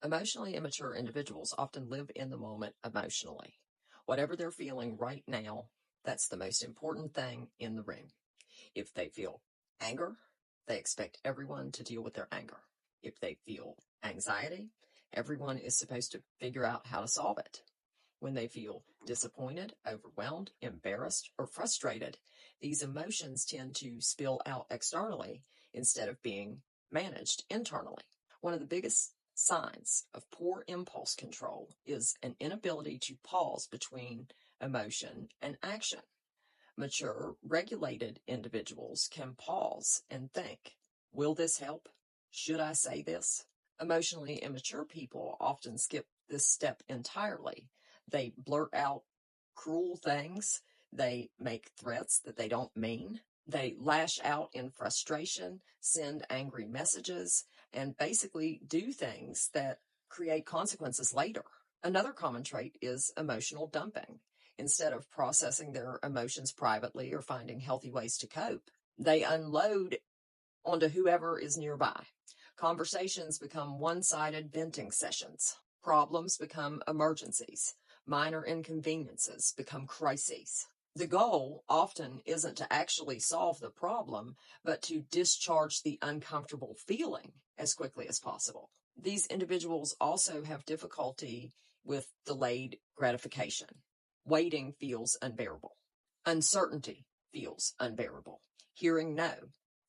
Emotionally immature individuals often live in the moment emotionally. Whatever they're feeling right now, that's the most important thing in the room. If they feel anger, they expect everyone to deal with their anger. If they feel anxiety, everyone is supposed to figure out how to solve it. When they feel disappointed, overwhelmed, embarrassed, or frustrated, these emotions tend to spill out externally instead of being managed internally. One of the biggest signs of poor impulse control is an inability to pause between emotion and action. Mature, regulated individuals can pause and think, will this help? Should I say this? Emotionally immature people often skip this step entirely. They blurt out cruel things. They make threats that they don't mean. They lash out in frustration, send angry messages, and basically do things that create consequences later. Another common trait is emotional dumping. Instead of processing their emotions privately or finding healthy ways to cope, they unload onto whoever is nearby. Conversations become one-sided venting sessions. Problems become emergencies. Minor inconveniences become crises. The goal often isn't to actually solve the problem, but to discharge the uncomfortable feeling as quickly as possible. These individuals also have difficulty with delayed gratification. Waiting feels unbearable. Uncertainty feels unbearable. Hearing no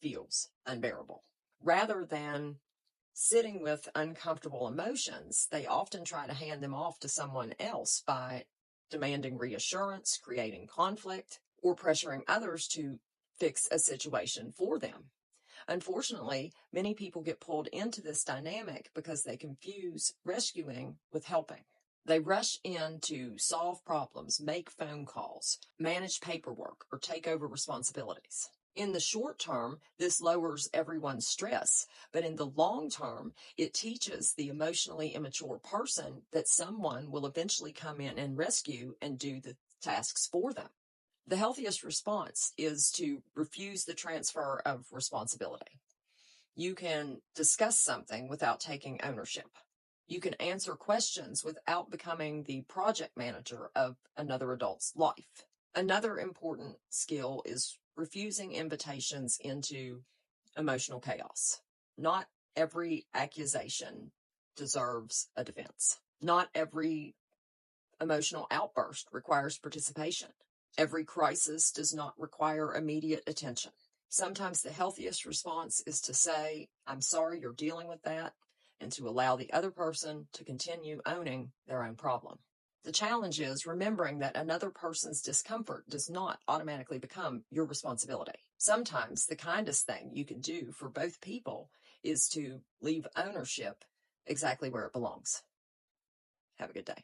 feels unbearable. Rather than sitting with uncomfortable emotions, they often try to hand them off to someone else by demanding reassurance, creating conflict, or pressuring others to fix a situation for them. Unfortunately, many people get pulled into this dynamic because they confuse rescuing with helping. They rush in to solve problems, make phone calls, manage paperwork, or take over responsibilities. In the short term, this lowers everyone's stress, but in the long term, it teaches the emotionally immature person that someone will eventually come in and rescue and do the tasks for them. The healthiest response is to refuse the transfer of responsibility. You can discuss something without taking ownership. You can answer questions without becoming the project manager of another adult's life. Another important skill is refusing invitations into emotional chaos. Not every accusation deserves a defense. Not every emotional outburst requires participation. Every crisis does not require immediate attention. Sometimes the healthiest response is to say, I'm sorry you're dealing with that, and to allow the other person to continue owning their own problem. The challenge is remembering that another person's discomfort does not automatically become your responsibility. Sometimes the kindest thing you can do for both people is to leave ownership exactly where it belongs. Have a good day.